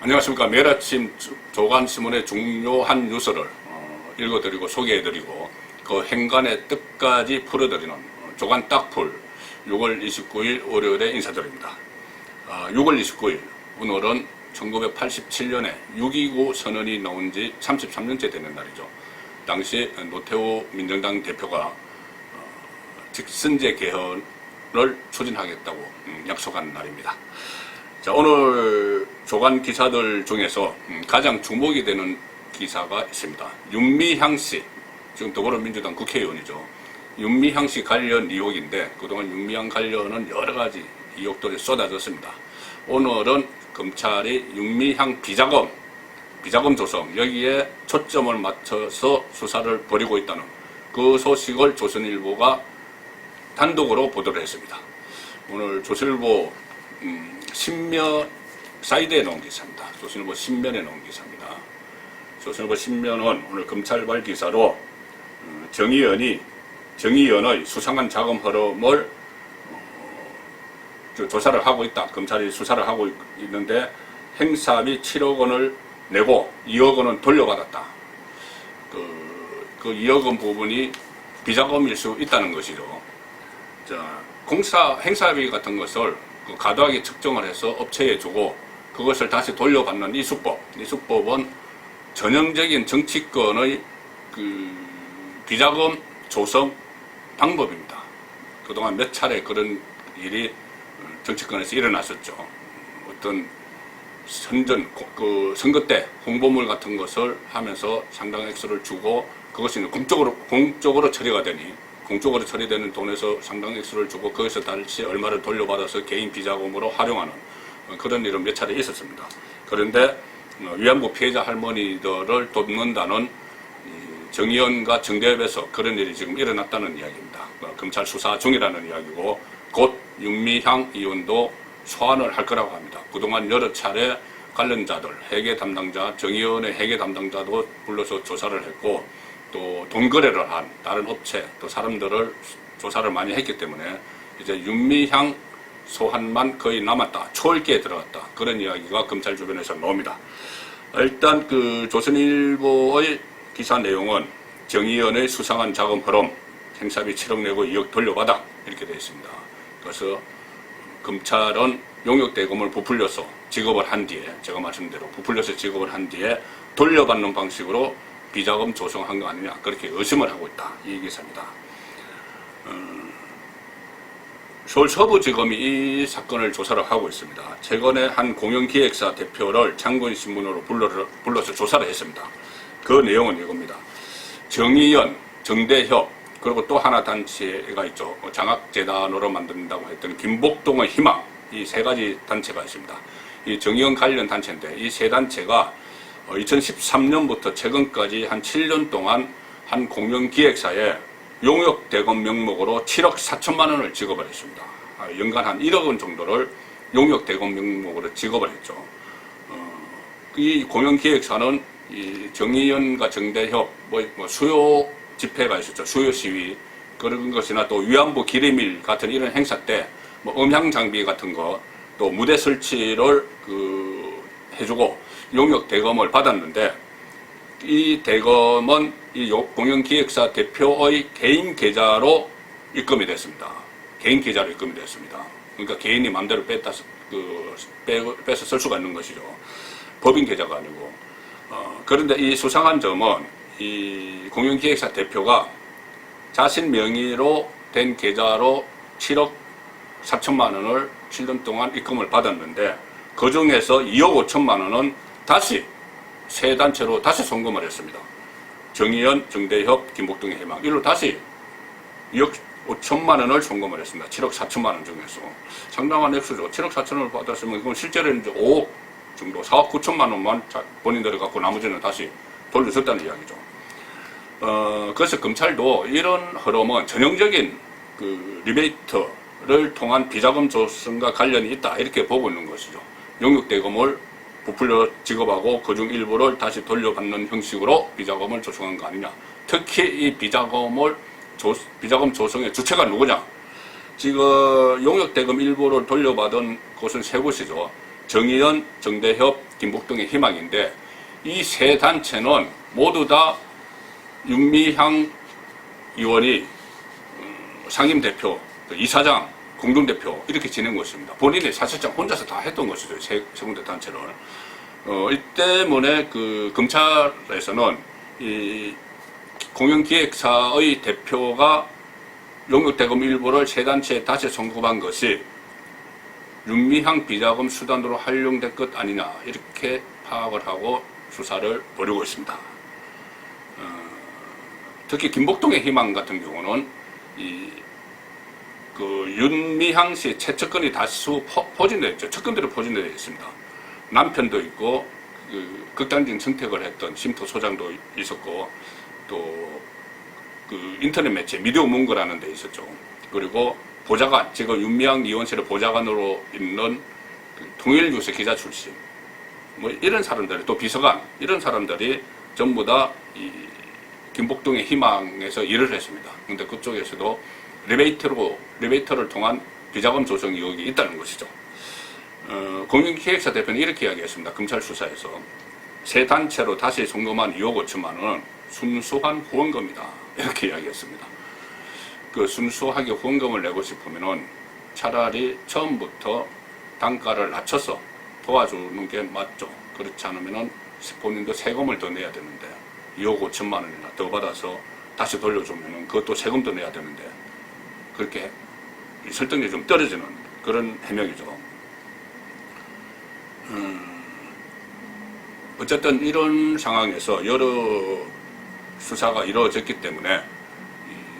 안녕하십니까. 매일 아침 조간신문의 중요한 뉴스를 읽어드리고 소개해드리고 그 행간의 뜻까지 풀어드리는 조간 딱풀 6월 29일 월요일에 인사드립니다. 6월 29일 오늘은 1987년에 6.29 선언이 나온 지 33년째 되는 날이죠. 당시 노태우 민정당 대표가 직선제 개헌을 추진하겠다고 약속한 날입니다. 자, 오늘 조간 기사들 중에서 가장 주목이 되는 기사가 있습니다. 윤미향 씨, 지금 더불어민주당 국회의원이죠. 윤미향 씨 관련 의혹인데 그동안 윤미향 관련은 여러 가지 의혹들이 쏟아졌습니다. 오늘은 검찰이 윤미향 비자금 조성 여기에 초점을 맞춰서 수사를 벌이고 있다는 그 소식을 조선일보가 단독으로 보도를 했습니다. 오늘 조선일보 신면 사이드에 나온 기사입니다. 조선일보 신면에 나온 기사입니다. 조선일보 신면은 오늘 검찰발 기사로 정의연의 수상한 자금 흐름을 조사를 하고 있다. 검찰이 수사를 하고 있는데 행사비 7억 원을 내고 2억 원은 돌려받았다. 그 2억 원 부분이 비자금일 수 있다는 것이죠. 자, 행사비 같은 것을 과도하게 측정을 해서 업체에 주고 그것을 다시 돌려받는 이 수법은 전형적인 정치권의 비자금 조성 방법입니다. 그동안 몇 차례 그런 일이 정치권에서 일어났었죠. 어떤 선거 때 홍보물 같은 것을 하면서 상당한 액수를 주고 그것이 공적으로 처리가 되니 공적으로 처리되는 돈에서 상당한 액수를 주고 거기서 다시 얼마를 돌려받아서 개인 비자금으로 활용하는 그런 일은 몇 차례 있었습니다. 그런데 위안부 피해자 할머니들을 돕는다는 정의연과 정대협에서 그런 일이 지금 일어났다는 이야기입니다. 검찰 수사 중이라는 이야기고 곧 윤미향 의원도 소환을 할 거라고 합니다. 그동안 여러 차례 관련자들, 회계 담당자, 정의연의 회계 담당자도 불러서 조사를 했고 또 돈 거래를 한 다른 업체 또 사람들을 조사를 많이 했기 때문에 이제 윤미향 소환만 거의 남았다. 초읽기에 들어갔다. 그런 이야기가 검찰 주변에서 나옵니다. 일단 조선일보의 기사 내용은 정의연의 수상한 자금 흐름, 행사비 7억 내고 2억 돌려받아 이렇게 되어 있습니다. 그래서 검찰은 용역대금을 부풀려서 지급을 한 뒤에 제가 말씀대로 부풀려서 지급을 한 뒤에 돌려받는 방식으로 비자금 조성한 거 아니냐 그렇게 의심을 하고 있다. 이 기사입니다. 서울 서부지검이 이 사건을 조사를 하고 있습니다. 최근에 한 공영기획사 대표를 장군신문으로 불러서 조사를 했습니다. 그 내용은 이겁니다. 정의연, 정대협 그리고 또 하나 단체가 있죠. 장학재단으로 만든다고 했던 김복동의 희망 이 세 가지 단체가 있습니다. 이 정의연 관련 단체인데 이 세 단체가 2013년부터 최근까지 한 7년 동안 한 공영기획사에 용역대금 명목으로 7억 4천만 원을 지급을 했습니다. 연간 한 1억 원 정도를 용역대금 명목으로 지급을 했죠. 이 공영기획사는 이 정의연과 정대협 수요 집회가 있었죠. 수요 시위 그런 것이나 또 위안부 기림일 같은 이런 행사 때 음향 장비 같은 거 또 무대 설치를 해주고 용역 대금을 받았는데 이 대금은 이 공영기획사 대표의 개인 계좌로 입금이 됐습니다. 개인 계좌로 입금이 됐습니다. 그러니까 개인이 마음대로 빼서 쓸 수가 있는 것이죠. 법인 계좌가 아니고. 그런데 이 수상한 점은 이 공영기획사 대표가 자신 명의로 된 계좌로 7억 4천만 원을 7년 동안 입금을 받았는데 그 중에서 2억 5천만 원은 다시 세 단체로 다시 송금을 했습니다. 정의연, 정대협, 김복동의 희망 이로 다시 2억 5천만 원을 송금을 했습니다. 7억 4천만 원 중에서 상당한 액수죠. 7억 4천을 받았으면 그건 실제로는 이제 5억 정도 4억 9천만 원만 본인들이 갖고 나머지는 다시 돌려줬다는 이야기죠. 그래서 검찰도 이런 흐름은 전형적인 리베이트를 통한 비자금 조성과 관련이 있다 이렇게 보고 있는 것이죠. 용역대금을 부풀려 지급하고 그중 일부를 다시 돌려받는 형식으로 비자금을 조성한 거 아니냐. 특히 이 비자금 조성의 주체가 누구냐. 지금 용역대금 일부를 돌려받은 곳은 세 곳이죠. 정의연, 정대협, 김복동의 희망인데 이 세 단체는 모두 다 윤미향 의원이 상임대표, 이사장, 공동대표 이렇게 지낸 것입니다. 본인이 사실상 혼자서 다 했던 것이죠. 세 군데 단체를. 이 때문에 그 검찰에서는 이 공영기획사의 대표가 용역대금 일부를 세 단체에 다시 송금한 것이 윤미향 비자금 수단으로 활용된 것 아니냐 이렇게 파악을 하고 수사를 벌이고 있습니다. 특히 김복동의 희망 같은 경우는 그 윤미향 씨의 채권이 다수 포진되어 있죠. 채권들이 포진되어 있습니다. 남편도 있고 그 극단적인 선택을 했던 쉼터 소장도 있었고 또 그 인터넷 매체 미디어 문고라는 데 있었죠. 그리고 보좌관, 지금 윤미향 의원실의 보좌관으로 있는 그 통일뉴스 기자 출신 뭐 이런 사람들이 또 비서관 이런 사람들이 전부 다 이 김복동의 희망에서 일을 했습니다. 근데 그쪽에서도 리베이터를 통한 비자금 조성 의혹이 있다는 것이죠. 공영기획사 대표는 이렇게 이야기했습니다. 검찰 수사에서 세 단체로 다시 송금한 2억 5천만 원은 순수한 후원금이다 이렇게 이야기했습니다. 그 순수하게 후원금을 내고 싶으면은 차라리 처음부터 단가를 낮춰서 도와주는 게 맞죠. 그렇지 않으면은 본인도 세금을 더 내야 되는데 2억 5천만 원이나 더 받아서 다시 돌려주면은 그것도 세금도 내야 되는데 그렇게 설득력이 좀 떨어지는 그런 해명이죠. 어쨌든 이런 상황에서 여러 수사가 이루어졌기 때문에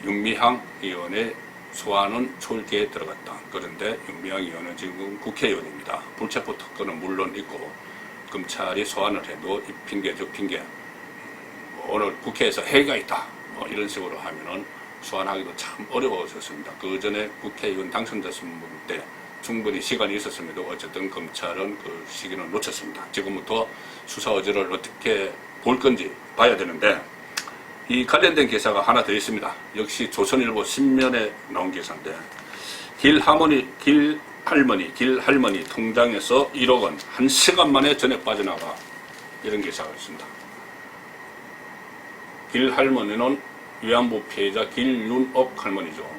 윤미향 의원의 소환은 초일기에 들어갔다. 그런데 윤미향 의원은 지금 국회의원입니다. 불체포 특권은 물론 있고 검찰이 소환을 해도 이 핑계 저 핑계 오늘 국회에서 회의가 있다 뭐 이런 식으로 하면은 소환하기도 참 어려워졌습니다. 그 전에 국회의원 당선됐을 때 충분히 시간이 있었음에도 어쨌든 검찰은 그 시기는 놓쳤습니다. 지금부터 수사 여지를 어떻게 볼 건지 봐야 되는데 이 관련된 기사가 하나 더 있습니다. 역시 조선일보 신면에 나온 기사인데 길할머니 통장에서 1억 원 1시간 만에 전액 빠져나가 이런 기사가 있습니다. 길할머니는 위안부 피해자 길윤옥 할머니죠.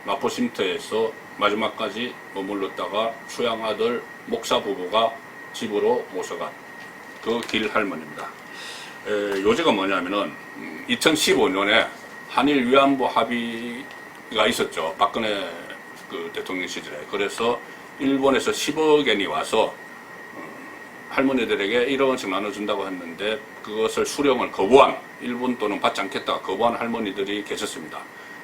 마포쉼터에서 마지막까지 머물렀다가 수양아들 목사 부부가 집으로 모셔간 그 길할머니입니다. 요지가 뭐냐면은 2015년에 한일 위안부 합의가 있었죠. 박근혜 그 대통령 시절에. 그래서 일본에서 10억 엔이 와서 할머니들에게 1억 원씩 나눠준다고 했는데 그것을 수령을 거부한 일본 돈은 받지 않겠다 거부한 할머니들이 계셨습니다.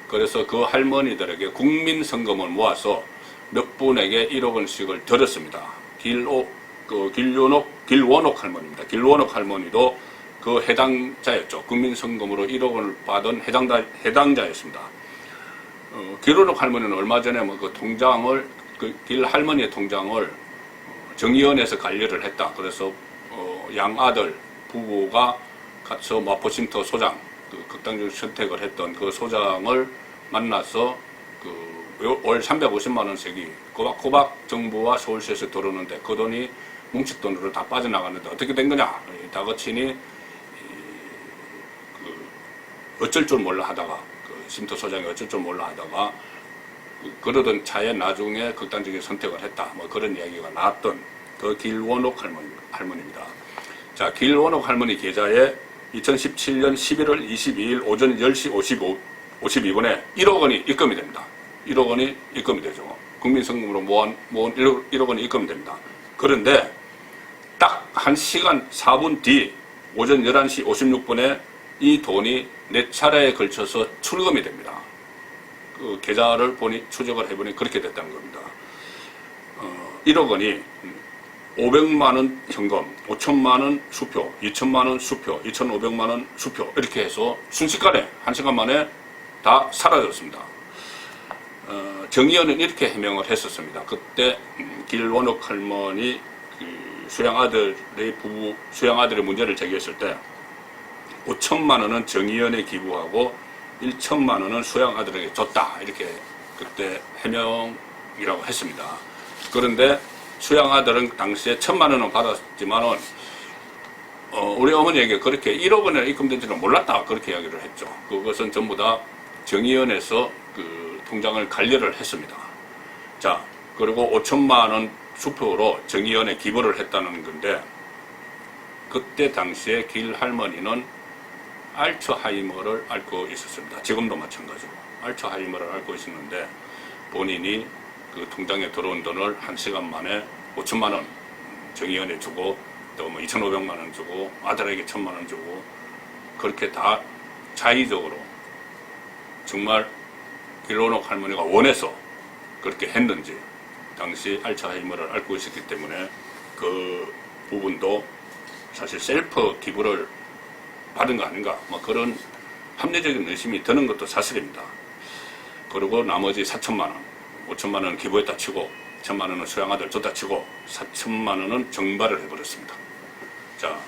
그래서 그 할머니들에게 국민성금을 모아서 몇 분에게 1억 원씩을 드렸습니다. 길원옥 할머니입니다. 길원옥 할머니도 그 해당자였죠. 국민성금으로 1억 원을 받은 해당자였습니다. 길원옥 할머니는 얼마 전에 뭐 그 통장을 그 길할머니의 통장을 정의원에서 관리를 했다. 그래서 양아들 부부가 같이 마포쉼터 소장 그 극단적 선택을 했던 그 소장을 만나서 월 350만 원씩이 꼬박꼬박 정부와 서울시에서 들어오는데 그 돈이 뭉칫돈으로 다 빠져나갔는데 어떻게 된 거냐? 다그치니 어쩔 줄 몰라 하다가 그 쉼터 소장이 어쩔 줄 몰라 하다가 그러던 차에 나중에 극단적인 선택을 했다. 뭐 그런 이야기가 나왔던 그 길원옥 할머니입니다. 자, 길원옥 할머니 계좌에 2017년 11월 22일 오전 10시 52분에 1억 원이 입금이 됩니다. 1억 원이 입금이 되죠. 국민성금으로 모은 1억 원이 입금이 됩니다. 그런데 딱 1시간 4분 뒤 오전 11시 56분에 이 돈이 4차례에 걸쳐서 출금이 됩니다. 그 계좌를 추적을 해보니 그렇게 됐다는 겁니다. 1억 원이 500만 원 현금, 5천만 원 수표, 2천만 원 수표, 2,500만 원 수표 이렇게 해서 순식간에 1시간 만에 다 사라졌습니다. 정의연은 이렇게 해명을 했었습니다. 그때 길원옥 할머니 수양아들의 문제를 제기했을 때 5천만 원은 정의연에 기부하고 1천만 원은 수양아들에게 줬다 이렇게 그때 해명이라고 했습니다. 그런데 수양 아들은 당시에 1,000만 원은 받았지만은 우리 어머니에게 그렇게 1억 원을 입금된 줄은 몰랐다 그렇게 이야기를 했죠. 그것은 전부 다 정의원에서 그 통장을 관리를 했습니다. 자, 그리고 5천만 원 수표로 정의원에 기부를 했다는 건데, 그때 당시에 길 할머니는 알츠하이머를 앓고 있었습니다. 지금도 마찬가지고 알츠하이머를 앓고 있었는데, 본인이 그 통장에 들어온 돈을 1시간 만에 5천만 원 정의원에 주고, 또 뭐 2,500만 원 주고, 아들에게 1,000만 원 주고, 그렇게 다 자의적으로 정말 길로녹 할머니가 원해서 그렇게 했는지, 당시 알츠하이머를 앓고 있었기 때문에 그 부분도 사실 셀프 기부를 받은 거 아닌가, 뭐 그런 합리적인 의심이 드는 것도 사실입니다. 그리고 나머지 4천만 원, 5천만 원 기부했다 치고 1,000만 원은 수양아들 줬다 치고 4천만 원은 정발을 해버렸습니다. 자,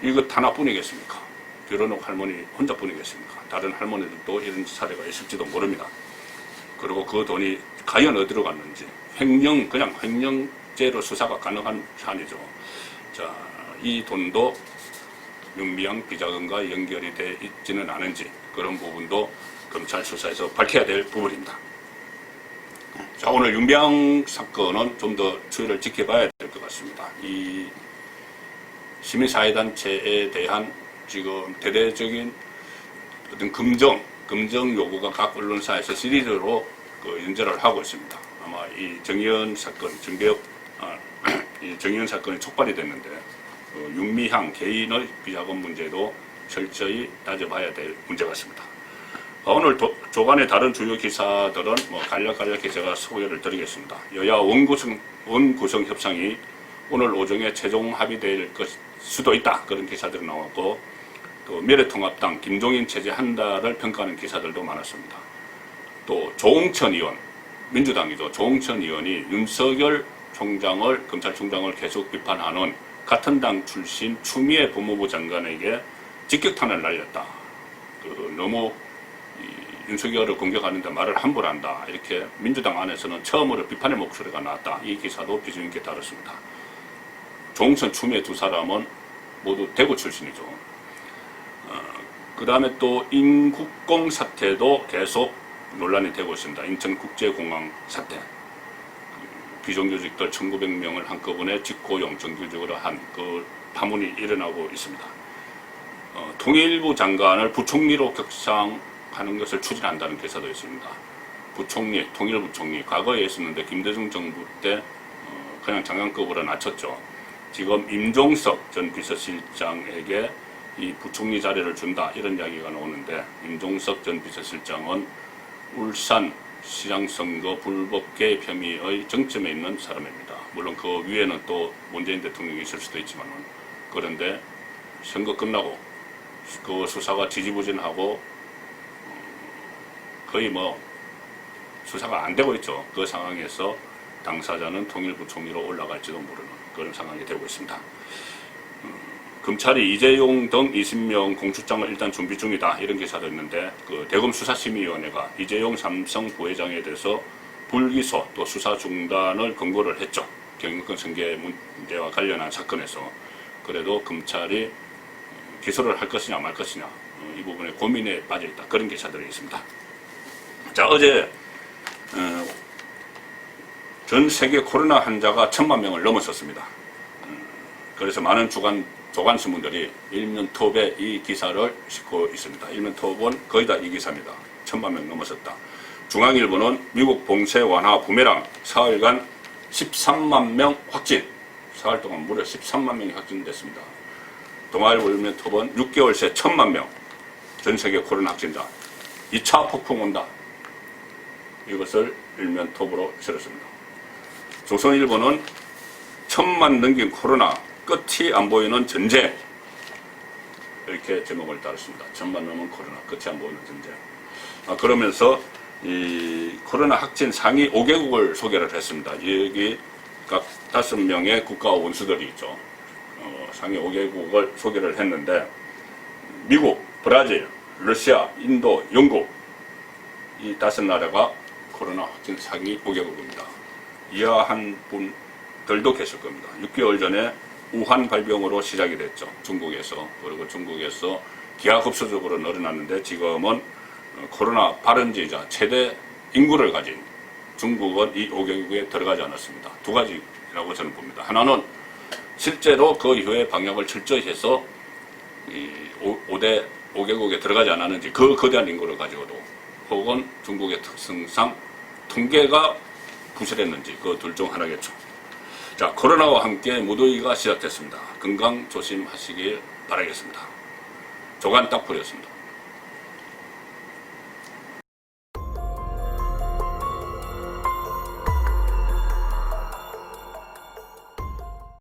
이것 하나뿐이겠습니까? 길로녹 할머니 혼자뿐이겠습니까? 다른 할머니들도 이런 사례가 있을지도 모릅니다. 그리고 그 돈이 과연 어디로 갔는지, 그냥 횡령죄로 수사가 가능한 사안이죠. 자, 이 돈도 윤미향 비자금과 연결이 돼 있지는 않은지, 그런 부분도 검찰 수사에서 밝혀야 될 부분입니다. 자, 오늘 윤미향 사건은 좀 더 추이를 지켜봐야 될 것 같습니다. 이 시민사회단체에 대한 지금 대대적인 어떤 검정 요구가 각 언론사에서 시리즈로 연재를 하고 있습니다. 아마 이 정의연 사건, 이 정의연 사건이 촉발이 됐는데, 윤미향 개인의 비자금 문제도 철저히 따져봐야 될 문제 같습니다. 오늘 조간의 다른 주요 기사들은 간략간략히 제가 소개를 드리겠습니다. 여야 원구성 협상이 오늘 오전에 최종 합의될 수도 있다, 그런 기사들이 나왔고, 또 미래통합당 김종인 체제 한 달을 평가하는 기사들도 많았습니다. 또 조홍천 의원, 민주당이죠. 조홍천 의원이 윤석열 총장을, 검찰총장을 계속 비판하는 같은 당 출신 추미애 법무부 장관에게 직격탄을 날렸다. 너무 윤석열을 공격하는데 말을 함부로 한다, 이렇게 민주당 안에서는 처음으로 비판의 목소리가 나왔다. 이 기사도 비중 있게 다뤘습니다. 조홍천, 추미애 두 사람은 모두 대구 출신이죠. 그 다음에 또 인국공 사태도 계속 논란이 되고 있습니다. 인천국제공항 사태. 비정규직들 1,900명을 한꺼번에 직고용 정규직으로 한 그 파문이 일어나고 있습니다. 통일부 장관을 부총리로 격상하는 것을 추진한다는 기사도 있습니다. 부총리, 통일부총리, 과거에 있었는데 김대중 정부 때 그냥 장관급으로 낮췄죠. 지금 임종석 전 비서실장에게 이 부총리 자리를 준다, 이런 이야기가 나오는데, 임종석 전 비서실장은 울산 시장선거 불법 개입 혐의의 정점에 있는 사람입니다. 물론 그 위에는 또 문재인 대통령이 있을 수도 있지만, 그런데 선거 끝나고 그 수사가 지지부진하고 거의 수사가 안 되고 있죠. 그 상황에서 당사자는 통일부총리로 올라갈지도 모르는 그런 상황이 되고 있습니다. 검찰이 이재용 등 20명 공수장을 일단 준비 중이다, 이런 기사도 있는데, 그 대검수사심의위원회가 이재용 삼성 부회장에 대해서 불기소 또 수사 중단을 권고를 했죠. 경영권 승계 문제와 관련한 사건에서. 그래도 검찰이 기소를 할 것이냐 말 것이냐, 이 부분에 고민에 빠져 있다, 그런 기사들이 있습니다. 자, 어제 전 세계 코로나 환자가 1,000만 명을 넘었었습니다. 그래서 많은 조간신문들이 일면톱에 이 기사를 싣고 있습니다. 일면톱은 거의 다 이 기사입니다. 1,000만 명 넘었었다. 중앙일보는 미국 봉쇄 완화 부메랑, 사흘간 13만 명 확진. 사흘 동안 무려 13만 명이 확진됐습니다. 동아일보 일면톱은 6개월 새 1,000만 명 전 세계 코로나 확진자, 2차 폭풍 온다, 이것을 일면톱으로 실었습니다. 조선일보는 1,000만 넘긴 코로나, 끝이 안 보이는 전쟁, 이렇게 제목을 달았습니다. 1,000만 넘은 코로나, 끝이 안 보이는 전쟁. 그러면서 이 코로나 확진 상위 5개국을 소개를 했습니다. 여기 각 5명의 국가 원수들이 있죠. 상위 5개국을 소개를 했는데, 미국, 브라질, 러시아, 인도, 영국, 이 5나라가 코로나 확진 상위 5개국입니다. 이하 한 분 덜독했을 겁니다. 6개월 전에 우한 발병으로 시작이 됐죠. 중국에서. 그리고 중국에서 기하급수적으로 늘어났는데 지금은 코로나 발원지자 최대 인구를 가진 중국은 이 5개국에 들어가지 않았습니다. 두 가지라고 저는 봅니다. 하나는 실제로 그 이후에 방역을 철저히 해서 이 5개국에 들어가지 않았는지 그 거대한 인구를 가지고도 혹은 중국의 특성상 통계가 부실했는지 그 둘 중 하나겠죠. 자, 코로나와 함께 무더위가 시작됐습니다. 건강 조심하시길 바라겠습니다. 조간 딱풀이었습니다.